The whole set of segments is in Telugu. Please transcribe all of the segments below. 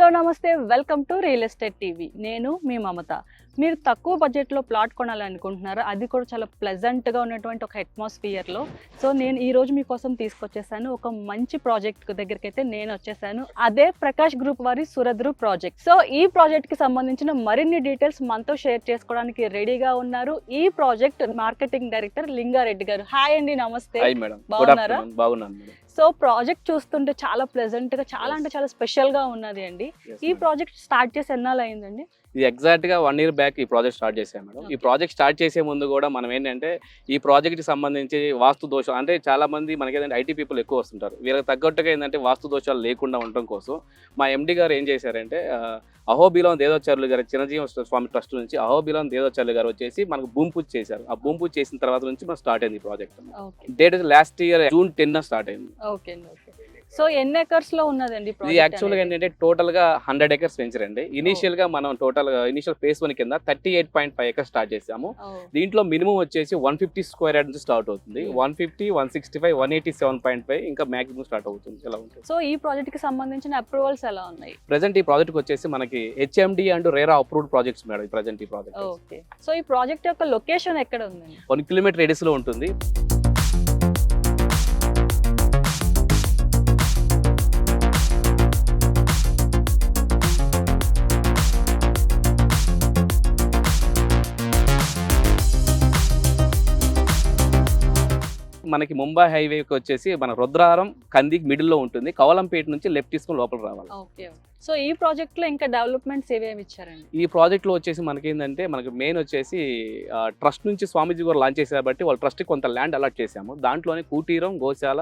హలో నమస్తే, welcome to real estate TV. నేను మీ మమత. మీరు తక్కువ బడ్జెట్లో ప్లాట్ కొనాలనుకుంటున్నారా, అది కూడా చాలా ప్లెజెంట్గా ఉన్నటువంటి ఒక అట్మాస్ఫియర్లో. సో నేను ఈరోజు మీకోసం తీసుకొచ్చేసాను ఒక మంచి ప్రాజెక్ట్ దగ్గరికి అయితే నేను వచ్చేసాను. అదే ప్రకాష్ గ్రూప్ వారి సురద్రు ప్రాజెక్ట్. సో ఈ ప్రాజెక్ట్కి సంబంధించిన మరిన్ని డీటెయిల్స్ మనతో షేర్ చేసుకోవడానికి రెడీగా ఉన్నారు ఈ ప్రాజెక్ట్ మార్కెటింగ్ డైరెక్టర్ లింగారెడ్డి గారు. హాయ్ అండి, నమస్తే. బాగున్నారా? బాగున్నాను. సో ప్రాజెక్ట్ చూస్తుంటే చాలా ప్లెజెంట్గా, చాలా అంటే చాలా స్పెషల్గా ఉన్నది అండి. ఈ ప్రాజెక్ట్ స్టార్ట్ చేసి ఎన్నాళ్ళు అయిందండి? ఇది ఎగ్జాక్ట్గా 1 year బ్యాక్ ఈ ప్రాజెక్ట్ స్టార్ట్ చేశాం మేడం. ఈ ప్రాజెక్ట్ స్టార్ట్ చేసే ముందు కూడా మనం ఏంటంటే ఈ ప్రాజెక్ట్కి సంబంధించి వాస్తు దోషం అంటే చాలా మంది మనకి ఏంటంటే ఐటీ పీపుల్ ఎక్కువ వస్తుంటారు. వీళ్ళకి తగ్గట్టుగా ఏంటంటే వాస్తు దోషాలు లేకుండా ఉండటం కోసం మా ఎండి గారు ఏం చేశారంటే అహోబిలం దేవోచార్యులు గారు చిరంజీవి స్వామి ట్రస్ట్ నుంచి అహోబిలం దేవోచార్యులు గారు వచ్చేసి మనకు భూమి పూజ చేశారు. ఆ భూమి పూజ చేసిన తర్వాత నుంచి మనం స్టార్ట్ అయింది ఈ project. Date last year June 10 start అయింది. ఓకే. సో ఎన్ని ఎకర్స్ లో ఉన్నదండి ఇది? యాక్చువల్గా ఏంటంటే టోటల్ గా 100 acres వెంచర్ అండి. ఇనిషియల్ గా మనం టోటల్ ఫేజ్ 1 కింద 38.5 acres స్టార్ట్ చేసాము. దీంట్లో మినిమం వచ్చేసి 150 square యార్డ్ నుంచి స్టార్ట్ అవుతుంది. 150, 165, 187.5 ఇంకా మాక్సిమం స్టార్ట్ అవుతుంది. ఎలా ఉంటుంది? సో ఈ ప్రాజెక్ట్ కి సంబంధించిన అప్రూవల్స్ ఎలా ఉన్నాయి? ప్రెసెంట్ ఈ ప్రాజెక్ట్ వచ్చేసి మనకి HMD and RERA approved projects madam. Present ఈ ప్రాజెక్ట్. ఓకే. సో ఈ ప్రాజెక్ట్ యొక్క లొకేషన్ ఎక్కడ ఉంది? 1 kilometer రేడియస్ లో ఉంటుంది. మనకి ముంబై హైవేకి వచ్చేసి మన రుద్రారం కంది మిడిల్లో ఉంటుంది. కవలంపేట నుంచి లెఫ్ట్ తీసుకుని లోపల రావాలి. ఓకే. సో ఈ ప్రాజెక్ట్ లో ఇంకా డెవలప్మెంట్స్ ఏమేమి ఇచ్చారండి? ఈ ప్రాజెక్ట్ లో వచ్చేసి మనకి ఏంటంటే మనకి మెయిన్ వచ్చేసి ట్రస్ట్ నుంచి స్వామీజీ గారు లాంచ్ చేశారు కాబట్టి వాళ్ళ ట్రస్ట్ కొంత ల్యాండ్ అలాట్ చేశాము. దాంట్లోనే కూటీరం, గోశాల,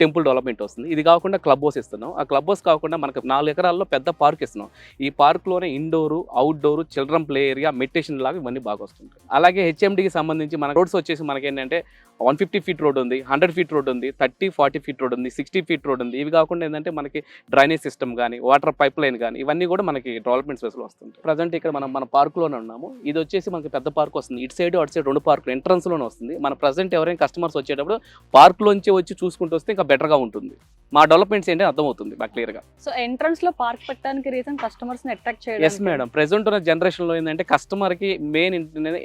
టెంపుల్ డెవలప్మెంట్ వస్తుంది. ఇది కాకుండా క్లబ్ హౌస్ ఇస్తున్నాం. ఆ క్లబ్ హౌస్ కాకుండా మనకు 4 ఎకరాల్లో పెద్ద పార్క్ ఇస్తున్నాం. ఈ పార్క్లోనే indoor, outdoor, children play area, meditation లాగా ఇవన్నీ బాగా వస్తుంటాయి. అలాగే హెచ్ఎండికి సంబంధించి మన రోడ్స్ వచ్చేసి మనకి ఏంటంటే 150 feet రోడ్ ఉంది, 100 feet రోడ్ ఉంది, 30, 40 feet రోడ్ ఉంది, 60 feet రోడ్ ఉంది. ఇవి కాకుండా ఏంటంటే మనకి డ్రైనేజ్ సిస్టమ్ కానీ, వాటర్ పైప్ లైన్ కానీ ఇవన్నీ కూడా మనకి డెవలప్మెంట్ స్పేస్లో వస్తుంది. ప్రజెంట్ ఇక్కడ మన పార్క్లోనే ఉన్నాము. ఇది వచ్చేసి మనకి పెద్ద పార్క్ వస్తుంది. ఇటు సైడ్ అటు సైడ్ 2 పార్కులు ఎంట్రన్స్లోనే వస్తుంది. మన ప్రజెంట్ ఎవరైనా కస్టమర్స్ వచ్చేటప్పుడు పార్క్లోంచి వచ్చి చూసుకుంటూ వస్తే ఇంకా బెటర్గా ఉంటుంది. మా డెవలప్మెంట్స్ ఏంటి అర్థమవుతుంది బాగా క్లియర్గా. సో ఎంట్రన్స్ లో పార్క్ పెట్టడానికి రీజన్ కస్టమర్స్ ని అట్రాక్ట్ చేయడం. Yes madam. ప్రెసెంట్ ఉన్న జనరేషన్ లో ఏంటంటే కస్టమర్ కి మెయిన్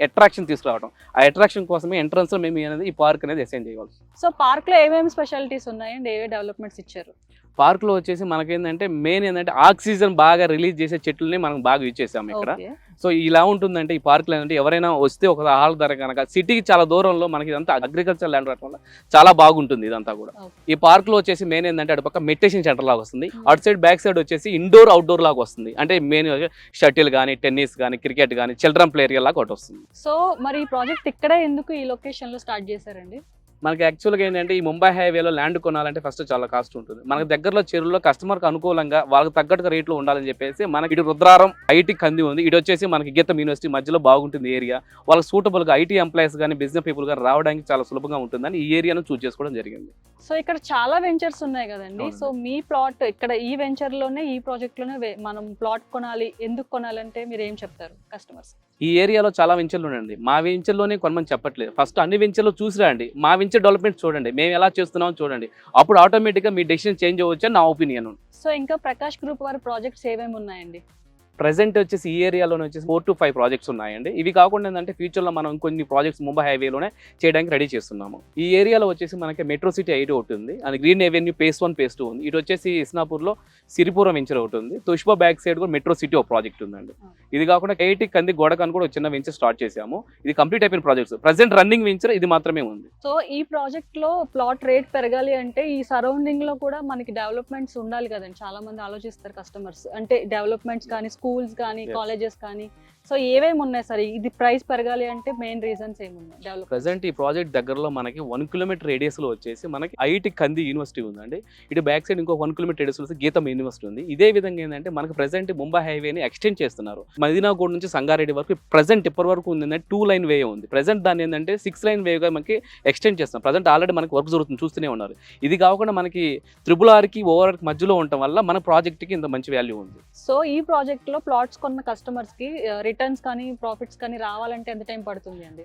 అట్రాక్షన్ తీసుకురావడం. ఆ అట్రాక్షన్ కోసమే ఎంట్రన్స్ లో మేము అనేది ఈ పార్క్ అనేది అసైన్ చేయాలి. సో పార్క్ లో ఏమేమి స్పెషాలిటీస్ ఉన్నాయండి, ఏవే డెవలప్మెంట్స్ ఇచ్చారు? పార్క్ లో వచ్చేసి మనకేంటంటే మెయిన్ ఏంటంటే ఆక్సిజన్ బాగా రిలీజ్ చేసే చెట్లని మనం బాగా యూజ్ చేసాము ఇక్కడ. సో ఇలా ఉంటుందంటే ఈ పార్క్ లో ఏంటంటే ఎవరైనా వస్తే ఒక హాల్ ధర కనుక సిటీకి చాలా దూరంలో మనకి ఇదంతా అగ్రికల్చర్ ల్యాండ్ రావడం వల్ల చాలా బాగుంటుంది ఇదంతా కూడా. ఈ పార్క్ లో వచ్చేసి మెయిన్ ఏంటంటే అటు పక్క మెడిటేషన్ సెంటర్ లాగా వస్తుంది. అటు సైడ్ బ్యాక్ సైడ్ వచ్చేసి ఇండోర్, అవుట్డోర్ లాగా వస్తుంది. అంటే మెయిన్ షటిల్ కానీ, టెన్నిస్ కానీ, క్రికెట్ కానీ, చిల్డ్రన్ ప్లే ఏరియా లాగా ఒకటి వస్తుంది. సో మరి ఈ ప్రాజెక్ట్ ఇక్కడే ఎందుకు ఈ లొకేషన్ లో స్టార్ట్ చేశారండి? మనకి యాక్చువల్గా ఏంటంటే ఈ ముంబై హైవేలో ల్యాండ్ కొనాలంటే ఫస్ట్ చాలా కాస్ట్ ఉంటుంది. మనకి దగ్గరలో చెరువులో కస్టమర్కి అనుకూలంగా వాళ్ళకి తగ్గట్టుగా రేట్లో ఉండాలని చెప్పేసి మనకి ఇటు రుద్రారం, ఐటీ కంది ఉంది. ఇటు వచ్చేసి మనకి గీతం యూనివర్సిటీ మధ్యలో బాగుంటుంది ఏరియా. వాళ్ళకి సూటబుల్గా ఐటీ ఎంప్లాయీస్ కానీ, బిజినెస్ పీపుల్ కానీ రావడానికి చాలా సులభంగా ఉంటుందని ఈ ఏరియాను చూస్ చేసుకోవడం జరిగింది. సో ఇక్కడ చాలా వెంచర్స్ ఉన్నాయి కదండి. సో మీ ప్లాట్ ఇక్కడ ఈ వెంచర్ లోనే, ఈ ప్రాజెక్ట్ లోనే మనం ప్లాట్ కొనాలి, ఎందుకు కొనాలంటే మీరు ఏం చెప్తారు కస్టమర్స్? ఈ ఏరియాలో చాలా వెంచర్లు ఉన్నాయండి. మా వెంచర్లోనే కొనమని చెప్పట్లేదు. ఫస్ట్ అన్ని వెంచర్లు చూసి రండి, మా వెంచర్ డెవలప్మెంట్ చూడండి, మేము ఎలా చేస్తున్నామో చూడండి. అప్పుడు ఆటోమేటిక్గా మీ డెసిషన్ చేంజ్ అవ్వచ్చు అని నా ఒపీనియన్. సో ఇంకా ప్రకాష్ గ్రూప్ వారి ప్రాజెక్ట్స్ ఏమేమి ఉన్నాయండి? ప్రెసెంట్ వచ్చేసి ఈ ఏరియాలోనే వచ్చేసి 4 to 5 ప్రాజెక్ట్స్ ఉన్నాయండి. ఇవి కాకుండా ఏంటంటే ఫ్యూచర్లో మనం కొన్ని ప్రాజెక్ట్స్ ముంబై హైవేలోనే చేయడానికి రెడీ చేస్తున్నాము. ఈ ఏరియాలో వచ్చేసి మనకి మెట్రో సిటీ 8 ఒకటి ఉంది, అది గ్రీన్ ఎవెన్యూ phase 1, phase 2 ఉంది. ఇటు వచ్చేసి ఇస్నాపూర్లో సిరిపురం వెంచర్ ఒకటి ఉంది. తుష్బా బ్యాక్ సైడ్ కూడా మెట్రో సిటీ ఒక ప్రాజెక్ట్ ఉందండి. ఇది కాకుండా కేఐటి కంది గోడకాన్ కూడా ఒక చిన్న వెంచర్ స్టార్ట్ చేసాము. ఇది కంప్లీట్ అయిపోయిన ప్రాజెక్ట్స్. ప్రెసెంట్ రన్నింగ్ వెంచర్ ఇది మాత్రమే ఉంది. సో ఈ ప్రాజెక్ట్ లో ప్లాట్ రేట్ పెరగాలి అంటే ఈ సరౌండింగ్ లో కూడా మనకి డెవలప్మెంట్స్ ఉండాలి కదండి. చాలా మంది ఆలోచిస్తారు కస్టమర్స్, అంటే డెవలప్మెంట్స్ కానీ, స్కూల్స్ కానీ, కాలేజెస్ కానీ. సో ఏమేమి ఉన్నాయి సార్? ఇది ప్రైస్ పెరగాలి అంటే మెయిన్ రీజన్స్ ఏమున్నాయి డెవలప్? ప్రెసెంట్ ఈ ప్రాజెక్ట్ దగ్గరలో మనకి 1 kilometer రేడియస్ లో వచ్చేసి మనకి ఐఐటి కంది యూనివర్సిటీ ఉందండి. ఇటు బ్యాక్ సైడ్ ఇంకో 1 kilometer రేడియస్ లో గీతం యూనివర్సిటీ ఉంది. ఇదే విధంగా ఏంటంటే మనకి ప్రెసెంట్ ముంబై హైవేని ఎక్స్టెండ్ చేస్తున్నారు. మదీనాగూడ నుంచి సంగారెడ్డి వరకు ప్రెసెంట్ ఇప్పటి వరకు ఉంది 2 lane వే ఉంది. ప్రెసెంట్ దాన్ని ఏంటంటే 6 lane వేగా మనకి ఎక్స్టెండ్ చేస్తున్నాం. ప్రెసెంట్ ఆల్రెడీ మనకి వర్క్ జరుగుతుంది, చూస్తూనే ఉన్నారు. ఇది కాకుండా మనకి RRRకి ఓఆర్ఆర్కి మధ్యలో ఉండటం వల్ల మన ప్రాజెక్ట్కి ఇంత మంచి వాల్యూ ఉంది. సో ఈ ప్రాజెక్ట్ లో ప్లాట్స్ కొన్న కస్టమర్స్ కి రిటర్న్స్ కానీ, ప్రాఫిట్స్ కానీ రావాలంటే ఎంత టైం పడుతుంది అండి?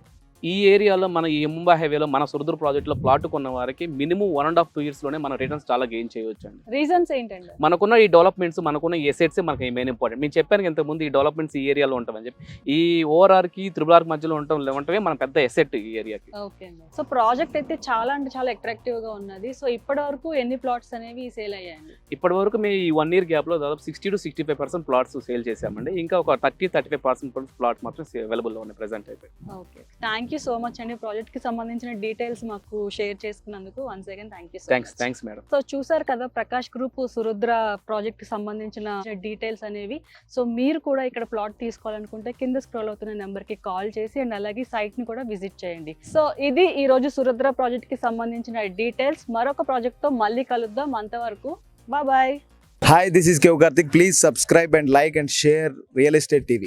ఈ ఏరియాలో మన ఈ ముంబై హైవేలో మన సురదుర్ ప్రాజెక్ట్లో ప్లాట్ కొన్న వారికి మినిమం 1.5 to 2 yearsలోనే మన రిటర్న్స్ చాలా గెయిన్ చేయవచ్చు అండి. రీజన్స్ ఏంటండి? మనకున్న ఈ డెవలప్మెంట్స్, మనకున్న ఎసెట్స్ మనకి మెయిన్ ఇంపార్టెంట్. నేను చెప్పాను ఇంతకుముందు ఈ డెవలప్మెంట్స్ ఈ ఏరియాలో ఉంటామని చెప్పి. ఈ ఓఆర్ఆర్కి త్రిబుల్ మధ్యలో ఉండటమే మన పెద్ద ఎసెట్ ఈ ఏరియాకి. ఓకే అండి. సో ప్రాజెక్ట్ అయితే చాలా అంటే చాలా అట్రాక్టివ్గా ఉన్నది. సో ఇప్పటి వరకు ఎన్ని ప్లాట్స్ అనేవి సేల్ అయ్యాయండి? ఇప్పటి వరకు మేము ఈ 1 year గ్యాప్లో దాదాపు 60 to 65% ప్లాట్స్ సేల్ చేశామండి. ఇంకా ఒక 30-35% ప్లాట్స్ మాత్రం అవైలబుల్లో ఉన్నాయి ప్రెసెంట్ అయితే. Okay, thank you so much అండి. ప్రాజెక్ట్కి సంబంధించిన డీటెయిల్స్ మాకు షేర్ చేసుకున్నందుకు once again thank you so much. Thanks madam. So చూసారు కదా ప్రకాష్ గ్రూప్ సురుద్ర ప్రాజెక్ట్కి సంబంధించిన డీటెయిల్స్ అనేవి. సో మీరు కూడా ఇక్కడ ప్లాట్ తీసుకోవాలనుకుంటే కింద స్క్రోల్ అవుతున్న నెంబర్కి కాల్ చేసి అండ్ అలాగే సైట్ని కూడా విజిట్ చేయండి. సో ఇది ఈ రోజు సురుద్ర ప్రాజెక్ట్కి సంబంధించిన డీటెయిల్స్. మరొక ప్రాజెక్ట్తో మళ్ళీ కలుద్దాం. అంతవరకు bye. Hi, this is Kev Karthik. Please subscribe and like and share Real Estate TV.